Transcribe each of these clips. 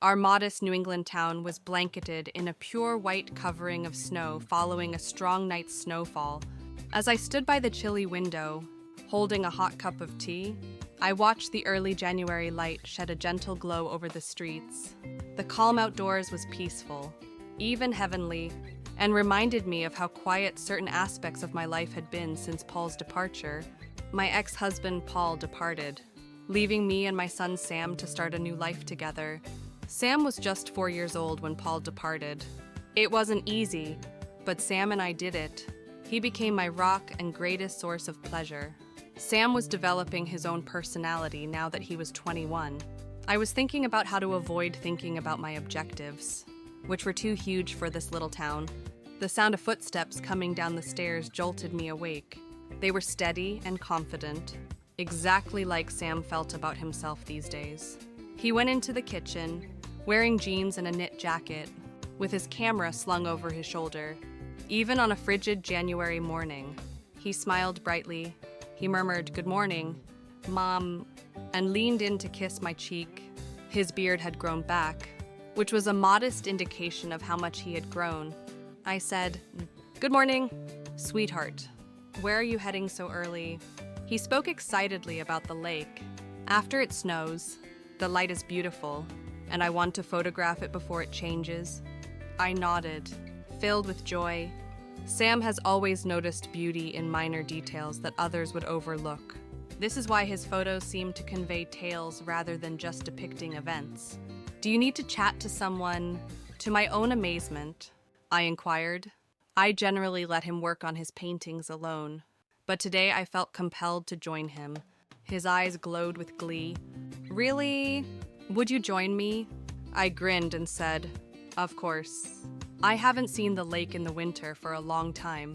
Our modest New England town was blanketed in a pure white covering of snow following a strong night's snowfall. As I stood by the chilly window, holding a hot cup of tea, I watched the early January light shed a gentle glow over the streets. The calm outdoors was peaceful, even heavenly, and reminded me of how quiet certain aspects of my life had been since Paul's departure. My ex-husband Paul departed, leaving me and my son Sam to start a new life together. Sam was just 4 years old when Paul departed. It wasn't easy, but Sam and I did it. He became my rock and greatest source of pleasure. Sam was developing his own personality now that he was 21. I was thinking about how to avoid thinking about my objectives, which were too huge for this little town. The sound of footsteps coming down the stairs jolted me awake. They were steady and confident, exactly like Sam felt about himself these days. He went into the kitchen, wearing jeans and a knit jacket, with his camera slung over his shoulder. Even on a frigid January morning, he smiled brightly. He murmured, "Good morning, Mom," and leaned in to kiss my cheek. His beard had grown back, which was a modest indication of how much he had grown. I said, "Good morning, sweetheart. Where are you heading so early?" He spoke excitedly about the lake. "After it snows, the light is beautiful, and I want to photograph it before it changes." I nodded, filled with joy. Sam has always noticed beauty in minor details that others would overlook. This is why his photos seem to convey tales rather than just depicting events. "Do you need to chat to someone?" To my own amazement, I inquired. I generally let him work on his paintings alone, but today I felt compelled to join him. His eyes glowed with glee. "Really? Would you join me?" I grinned and said, "Of course. I haven't seen the lake in the winter for a long time."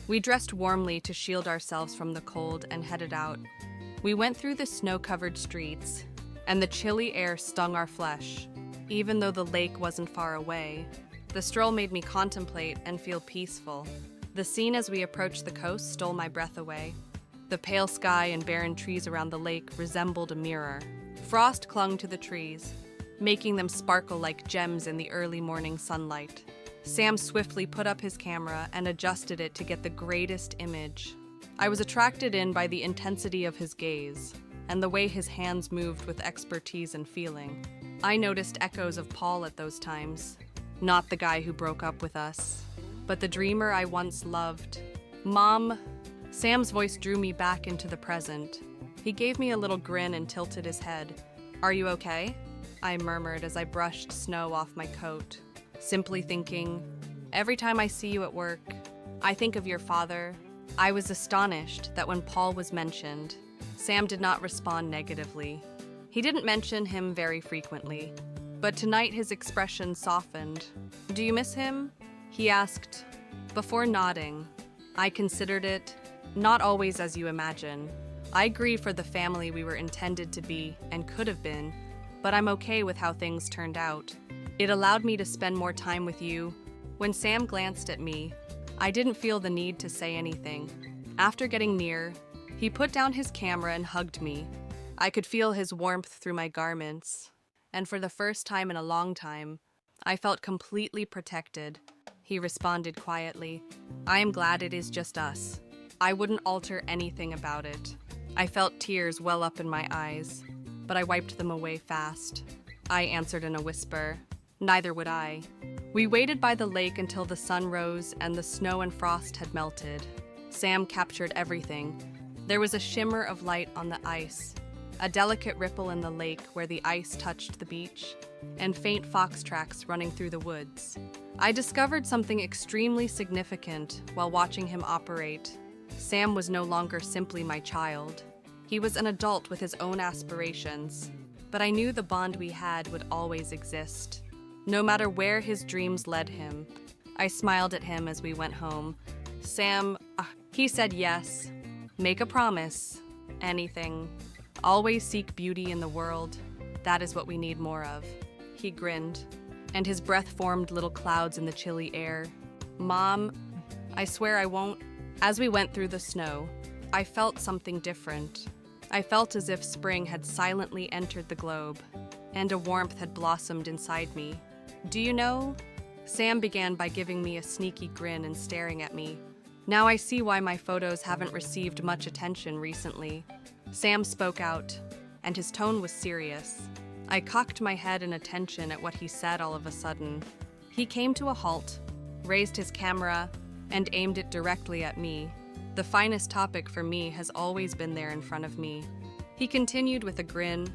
We dressed warmly to shield ourselves from the cold and headed out. We went through the snow-covered streets, and the chilly air stung our flesh, even though the lake wasn't far away. The stroll made me contemplate and feel peaceful. The scene as we approached the coast stole my breath away. The pale sky and barren trees around the lake resembled a mirror. Frost clung to the trees, making them sparkle like gems in the early morning sunlight. Sam swiftly put up his camera and adjusted it to get the greatest image. I was attracted in by the intensity of his gaze and the way his hands moved with expertise and feeling. I noticed echoes of Paul at those times, not the guy who broke up with us, but the dreamer I once loved. "Mom," Sam's voice drew me back into the present. He gave me a little grin and tilted his head. "Are you okay?" I murmured as I brushed snow off my coat, simply thinking, "Every time I see you at work, I think of your father." I was astonished that when Paul was mentioned, Sam did not respond negatively. He didn't mention him very frequently, but tonight his expression softened. "Do you miss him?" he asked. Before nodding, I considered it, "Not always as you imagine. I grieve for the family we were intended to be and could have been, but I'm okay with how things turned out. It allowed me to spend more time with you." When Sam glanced at me, I didn't feel the need to say anything. After getting near, he put down his camera and hugged me. I could feel his warmth through my garments, and for the first time in a long time, I felt completely protected. He responded quietly, "I am glad it is just us. I wouldn't alter anything about it." I felt tears well up in my eyes, but I wiped them away fast. I answered in a whisper, "Neither would I." We waited by the lake until the sun rose and the snow and frost had melted. Sam captured everything. There was a shimmer of light on the ice, a delicate ripple in the lake where the ice touched the beach, and faint fox tracks running through the woods. I discovered something extremely significant while watching him operate. Sam was no longer simply my child. He was an adult with his own aspirations, but I knew the bond we had would always exist, no matter where his dreams led him. I smiled at him as we went home. "Sam," he said, "yes. Make a promise. Anything. Always seek beauty in the world. That is what we need more of." He grinned, and his breath formed little clouds in the chilly air. "Mom, I swear I won't." As we went through the snow, I felt something different. I felt as if spring had silently entered the globe. and a warmth had blossomed inside me. "Do you know?" Sam began by giving me a sneaky grin and staring at me. "Now I see why my photos haven't received much attention recently." Sam spoke out, and his tone was serious. I cocked my head in attention at what he said all of a sudden. He came to a halt, raised his camera, and aimed it directly at me. The finest topic for me has always been there in front of me. He continued with a grin.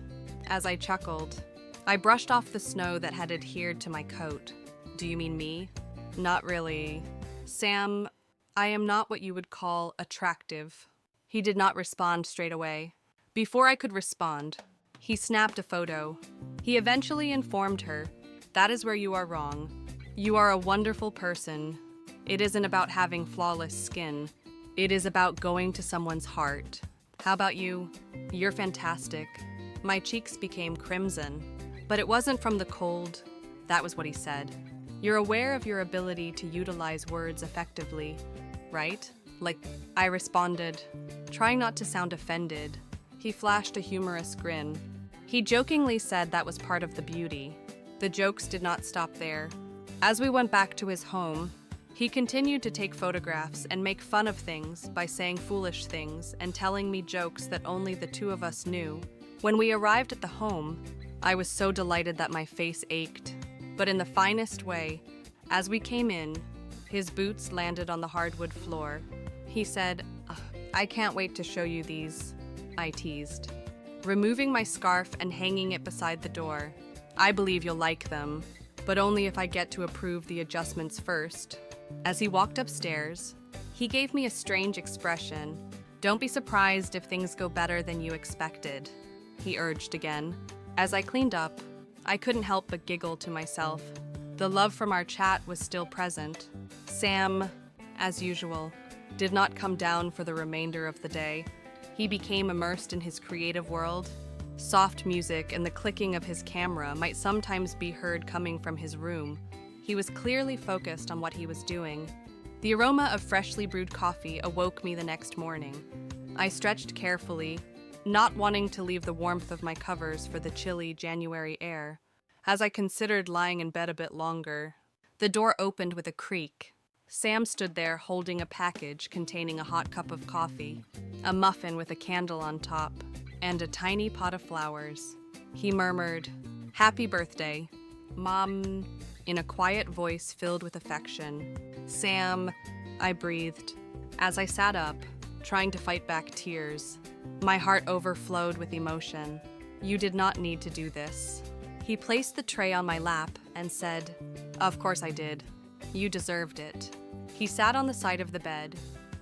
As I chuckled, I brushed off the snow that had adhered to my coat. "Do you mean me?" "Not really. Sam, I am not what you would call attractive." He did not respond straight away. Before I could respond, he snapped a photo. He eventually informed her, "That is where you are wrong. You are a wonderful person. It isn't about having flawless skin. It is about going to someone's heart. How about you? You're fantastic." My cheeks became crimson, but it wasn't from the cold. That was what he said. "You're aware of your ability to utilize words effectively, right?" I responded, trying not to sound offended. He flashed a humorous grin. He jokingly said that was part of the beauty. The jokes did not stop there. As we went back to his home, he continued to take photographs and make fun of things by saying foolish things and telling me jokes that only the two of us knew. When we arrived at the home, I was so delighted that my face ached. But in the finest way, as we came in, his boots landed on the hardwood floor. He said, "I can't wait to show you these," I teased, removing my scarf and hanging it beside the door. "I believe you'll like them, but only if I get to approve the adjustments first." As he walked upstairs, he gave me a strange expression. "Don't be surprised if things go better than you expected," he urged again. As I cleaned up, I couldn't help but giggle to myself. The love from our chat was still present. Sam, as usual, did not come down for the remainder of the day. He became immersed in his creative world. Soft music and the clicking of his camera might sometimes be heard coming from his room. He was clearly focused on what he was doing. The aroma of freshly brewed coffee awoke me the next morning. I stretched carefully, not wanting to leave the warmth of my covers for the chilly January air. As I considered lying in bed a bit longer, the door opened with a creak. Sam stood there holding a package containing a hot cup of coffee, a muffin with a candle on top, and a tiny pot of flowers. He murmured, "Happy birthday, Mom," in a quiet voice filled with affection. "Sam," I breathed, as I sat up, trying to fight back tears. My heart overflowed with emotion. "You did not need to do this." He placed the tray on my lap and said, "Of course I did. You deserved it." He sat on the side of the bed,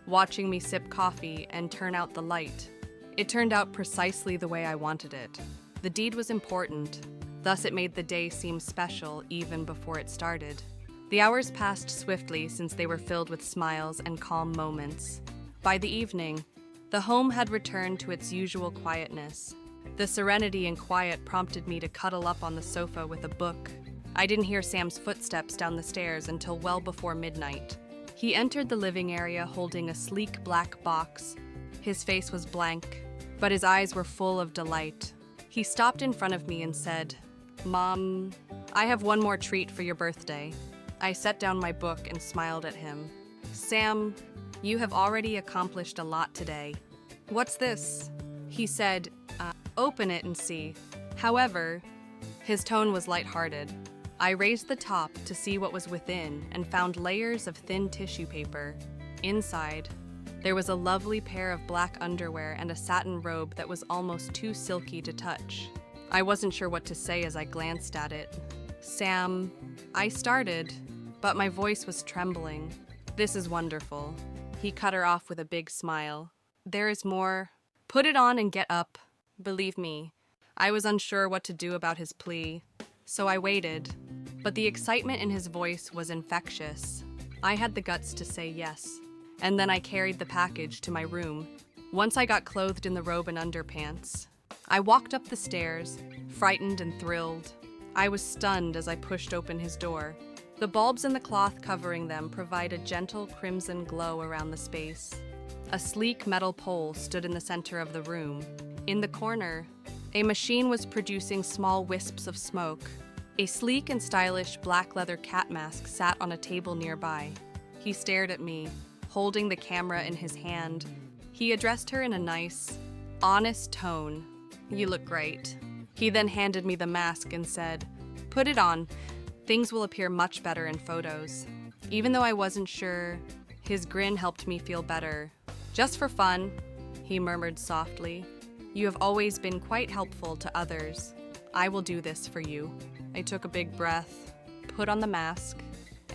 watching me sip coffee and turn out the light. It turned out precisely the way I wanted it. The deed was important, thus it made the day seem special even before it started. The hours passed swiftly since they were filled with smiles and calm moments. By the evening, the home had returned to its usual quietness. The serenity and quiet prompted me to cuddle up on the sofa with a book. I didn't hear Sam's footsteps down the stairs until well before midnight. He entered the living area holding a sleek black box. His face was blank, but his eyes were full of delight. He stopped in front of me and said, "Mom, I have one more treat for your birthday." I set down my book and smiled at him. "Sam, you have already accomplished a lot today." "What's this?" He said, "Open it and see." However, his tone was lighthearted. I raised the top to see what was within and found layers of thin tissue paper. Inside, there was a lovely pair of black underwear and a satin robe that was almost too silky to touch. I wasn't sure what to say as I glanced at it. "Sam," I started, but my voice was trembling. "This is wonderful." He cut her off with a big smile. "There is more. Put it on and get up." Believe me, I was unsure what to do about his plea, so I waited, but the excitement in his voice was infectious. I had the guts to say yes, and then I carried the package to my room. Once I got clothed in the robe and underpants, I walked up the stairs, frightened and thrilled. I was stunned as I pushed open his door. The bulbs in the cloth covering them provide a gentle crimson glow around the space. A sleek metal pole stood in the center of the room. In the corner, A machine was producing small wisps of smoke. A sleek and stylish black leather cat mask sat on a table nearby. He stared at me, holding the camera in his hand. He addressed her in a nice, honest tone. "You look great." He then handed me the mask and said, "Put it on. Things will appear much better in photos." Even though I wasn't sure, his grin helped me feel better. "Just for fun," he murmured softly. "You have always been quite helpful to others. I will do this for you." I took a big breath, put on the mask,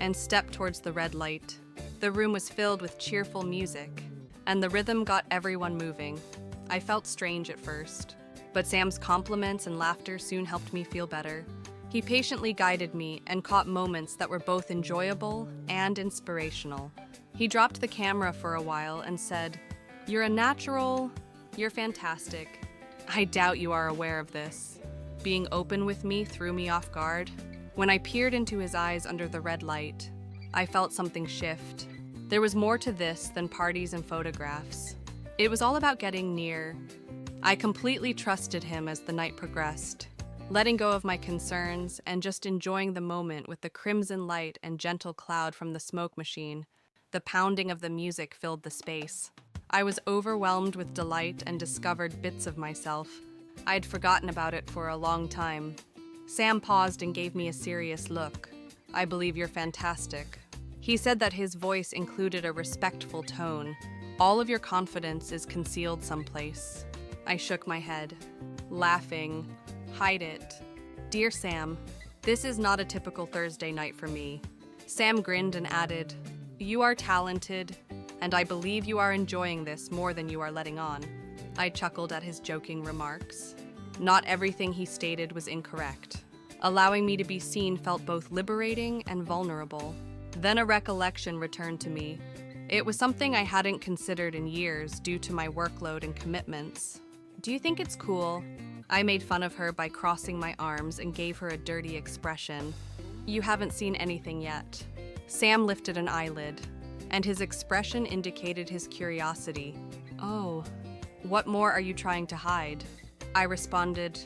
and stepped towards the red light. The room was filled with cheerful music, and the rhythm got everyone moving. I felt strange at first, but Sam's compliments and laughter soon helped me feel better. He patiently guided me and caught moments that were both enjoyable and inspirational. He dropped the camera for a while and said, "You're a natural. You're fantastic. I doubt you are aware of this." Being open with me threw me off guard. When I peered into his eyes under the red light, I felt something shift. There was more to this than parties and photographs. It was all about getting near. I completely trusted him as the night progressed, letting go of my concerns and just enjoying the moment with the crimson light and gentle cloud from the smoke machine. The pounding of the music filled the space. I was overwhelmed with delight and discovered bits of myself. I'd forgotten about it for a long time. Sam paused and gave me a serious look. "I believe you're fantastic." He said that his voice included a respectful tone. "All of your confidence is concealed someplace." I shook my head, laughing. "Hide it." "Dear Sam, this is not a typical Thursday night for me." Sam grinned and added, "You are talented, and I believe you are enjoying this more than you are letting on." I chuckled at his joking remarks. Not everything he stated was incorrect. Allowing me to be seen felt both liberating and vulnerable. Then a recollection returned to me. It was something I hadn't considered in years due to my workload and commitments. "Do you think it's cool?" I made fun of her by crossing my arms and gave her a dirty expression. "You haven't seen anything yet." Sam lifted an eyelid, and his expression indicated his curiosity. "Oh, what more are you trying to hide?" I responded,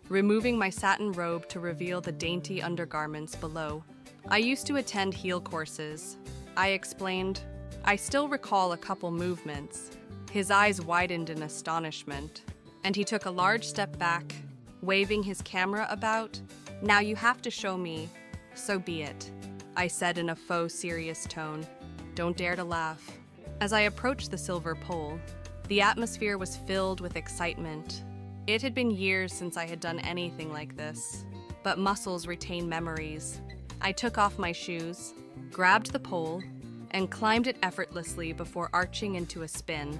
removing my satin robe to reveal the dainty undergarments below. "I used to attend heel courses," I explained. I still recall a couple movements. His eyes widened in astonishment, and he took a large step back, waving his camera about. "Now you have to show me." "So be it," I said in a faux serious tone. "Don't dare to laugh." As I approached the silver pole, the atmosphere was filled with excitement. It had been years since I had done anything like this, but muscles retain memories. I took off my shoes, grabbed the pole, and climbed it effortlessly before arching into a spin.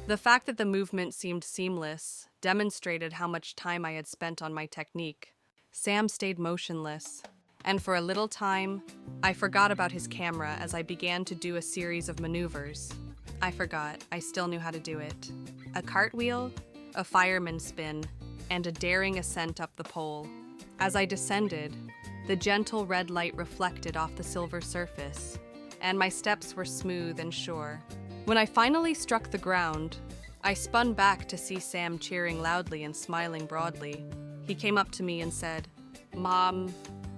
The fact that the movement seemed seamless demonstrated how much time I had spent on my technique. Sam stayed motionless, and for a little time, I forgot about his camera as I began to do a series of maneuvers. I forgot I still knew how to do it. A cartwheel, a fireman's spin, and a daring ascent up the pole. As I descended, the gentle red light reflected off the silver surface, and my steps were smooth and sure. When I finally struck the ground, I spun back to see Sam cheering loudly and smiling broadly. He came up to me and said, "Mom,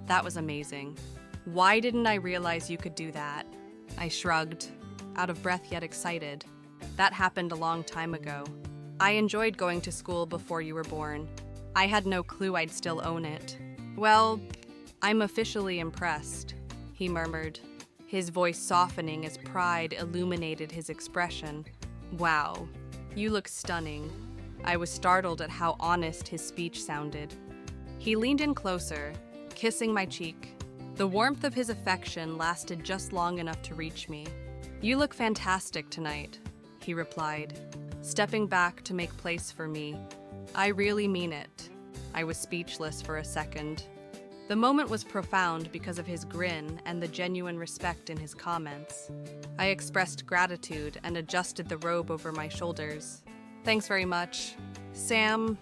that was amazing. Why didn't I realize you could do that?" I shrugged, out of breath yet excited. "That happened a long time ago. I enjoyed going to school before you were born. I had no clue I'd still own it." "Well, I'm officially impressed," he murmured, his voice softening as pride illuminated his expression. "Wow, you look stunning." I was startled at how honest his speech sounded. He leaned in closer, kissing my cheek. The warmth of his affection lasted just long enough to reach me. "You look fantastic tonight," he replied, stepping back to make place for me. "I really mean it." I was speechless for a second. The moment was profound because of his grin and the genuine respect in his comments. I expressed gratitude and adjusted the robe over my shoulders. "Thanks very much, Sam."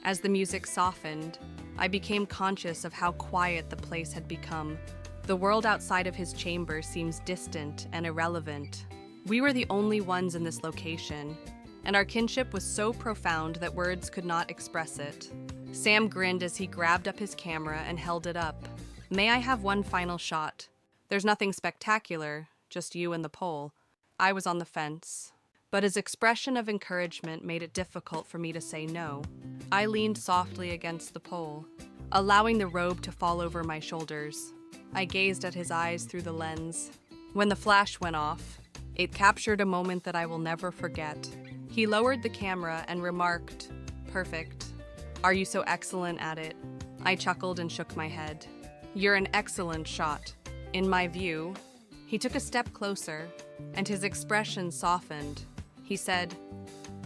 As the music softened, I became conscious of how quiet the place had become. The world outside of his chamber seems distant and irrelevant. We were the only ones in this location, and our kinship was so profound that words could not express it. Sam grinned as he grabbed up his camera and held it up. May I have one final shot? There's nothing spectacular, just you and the pole. I was on the fence, but his expression of encouragement made it difficult for me to say no. I leaned softly against the pole, allowing the robe to fall over my shoulders. I gazed at his eyes through the lens. When the flash went off, it captured a moment that I will never forget. He lowered the camera and remarked, "Perfect. Are you so excellent at it?" I chuckled and shook my head. "You're an excellent shot. In my view." He took a step closer, and his expression softened. He said,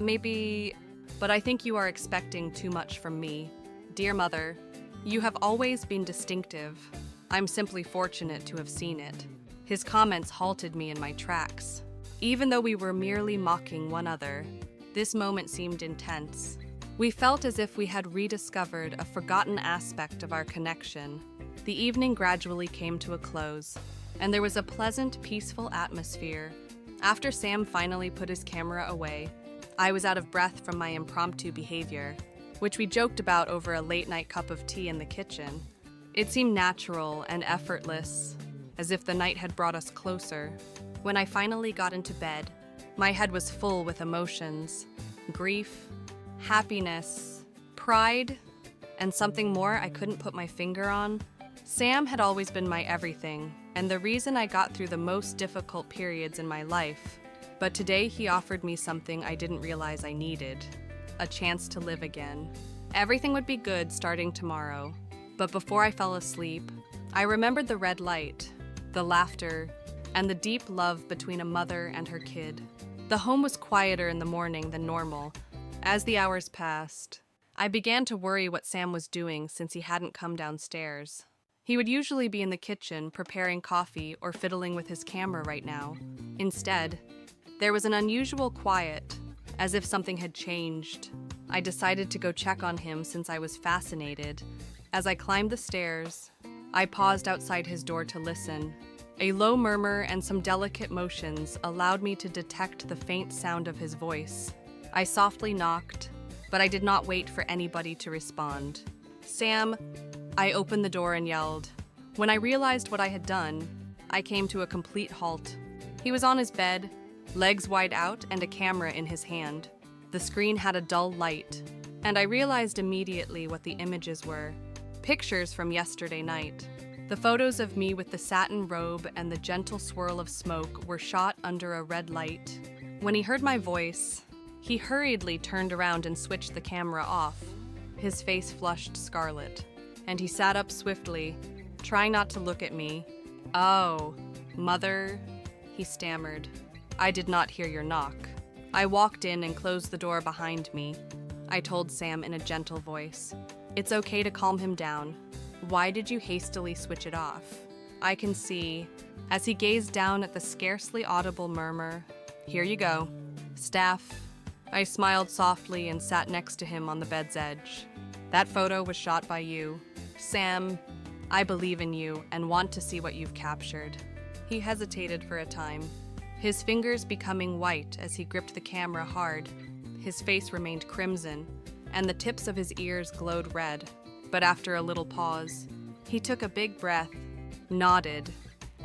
"Maybe, but I think you are expecting too much from me. Dear mother, you have always been distinctive. I'm simply fortunate to have seen it." His comments halted me in my tracks. Even though we were merely mocking one another, this moment seemed intense. We felt as if we had rediscovered a forgotten aspect of our connection. The evening gradually came to a close, and there was a pleasant, peaceful atmosphere. After Sam finally put his camera away, I was out of breath from my impromptu behavior, which we joked about over a late-night cup of tea in the kitchen. It seemed natural and effortless, as if the night had brought us closer. When I finally got into bed, my head was full with emotions: grief, happiness, pride, and something more I couldn't put my finger on. Sam had always been my everything, and the reason I got through the most difficult periods in my life. But today he offered me something I didn't realize I needed: a chance to live again. Everything would be good starting tomorrow. But before I fell asleep, I remembered the red light, the laughter, and the deep love between a mother and her kid. The home was quieter in the morning than normal. As the hours passed, I began to worry what Sam was doing since he hadn't come downstairs. He would usually be in the kitchen preparing coffee or fiddling with his camera right now. Instead, there was an unusual quiet, as if something had changed. I decided to go check on him since I was fascinated. As I climbed the stairs, I paused outside his door to listen. A low murmur and some delicate motions allowed me to detect the faint sound of his voice. I softly knocked, but I did not wait for anybody to respond. "Sam," I opened the door and yelled. When I realized what I had done, I came to a complete halt. He was on his bed, legs wide out and a camera in his hand. The screen had a dull light, and I realized immediately what the images were. Pictures from yesterday night. The photos of me with the satin robe and the gentle swirl of smoke were shot under a red light. When he heard my voice, he hurriedly turned around and switched the camera off. His face flushed scarlet, and he sat up swiftly, trying not to look at me. "Oh, mother," he stammered. "I did not hear your knock." I walked in and closed the door behind me. I told Sam in a gentle voice. It's okay to calm him down. Why did you hastily switch it off? I can see, as he gazed down at the scarcely audible murmur, "Here you go. Staff." I smiled softly and sat next to him on the bed's edge. "That photo was shot by you. Sam, I believe in you and want to see what you've captured." He hesitated for a time, his fingers becoming white as he gripped the camera hard. His face remained crimson, and the tips of his ears glowed red. But after a little pause, he took a big breath, nodded,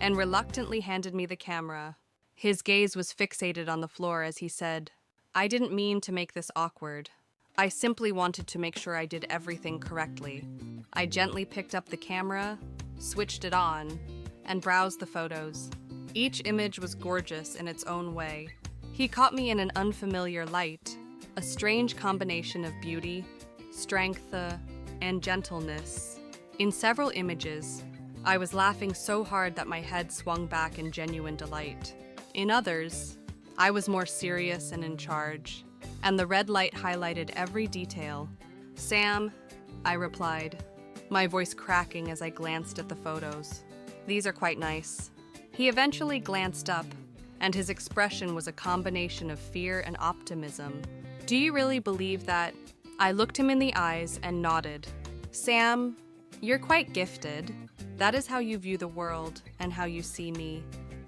and reluctantly handed me the camera. His gaze was fixated on the floor as he said, "I didn't mean to make this awkward. I simply wanted to make sure I did everything correctly." I gently picked up the camera, switched it on, and browsed the photos. Each image was gorgeous in its own way. He caught me in an unfamiliar light, a strange combination of beauty, strength, and gentleness. In several images, I was laughing so hard that my head swung back in genuine delight. In others, I was more serious and in charge, and the red light highlighted every detail. "Sam," I replied, my voice cracking as I glanced at the photos. "These are quite nice." He eventually glanced up, and his expression was a combination of fear and optimism. "Do you really believe that?" I looked him in the eyes and nodded. "Sam, you're quite gifted. That is how you view the world and how you see me."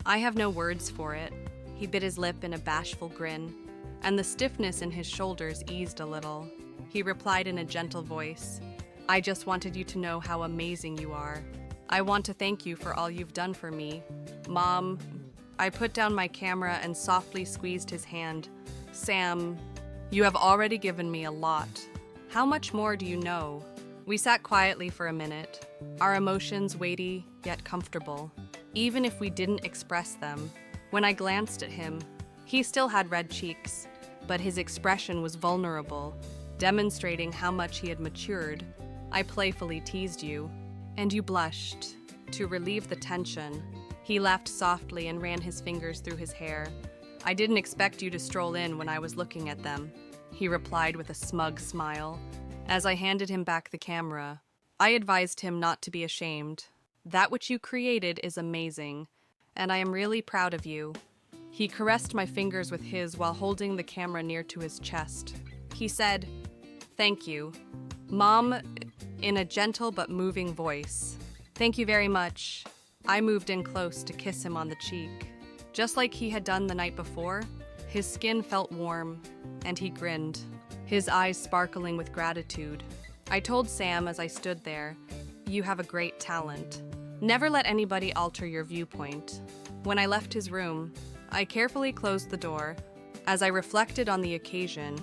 I have no words for it. He bit his lip in a bashful grin, and the stiffness in his shoulders eased a little. He replied in a gentle voice. I just wanted you to know how amazing you are. I want to thank you for all you've done for me. Mom, I put down my camera and softly squeezed his hand. Sam, you have already given me a lot. How much more do you know? We sat quietly for a minute, our emotions weighty yet comfortable, even if we didn't express them. When I glanced at him, he still had red cheeks, but his expression was vulnerable, demonstrating how much he had matured. I playfully teased you, and you blushed. To relieve the tension, he laughed softly and ran his fingers through his hair. I didn't expect you to stroll in when I was looking at them, he replied with a smug smile. As I handed him back the camera, I advised him not to be ashamed. That which you created is amazing, and I am really proud of you. He caressed my fingers with his while holding the camera near to his chest. He said, "Thank you, Mom," in a gentle but moving voice. "Thank you very much." I moved in close to kiss him on the cheek. Just like he had done the night before, his skin felt warm, and he grinned, his eyes sparkling with gratitude. I told Sam as I stood there, "You have a great talent. Never let anybody alter your viewpoint." When I left his room, I carefully closed the door. As I reflected on the occasion,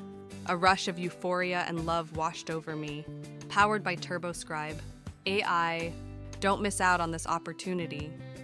a rush of euphoria and love washed over me. Powered by TurboScribe. AI, don't miss out on this opportunity.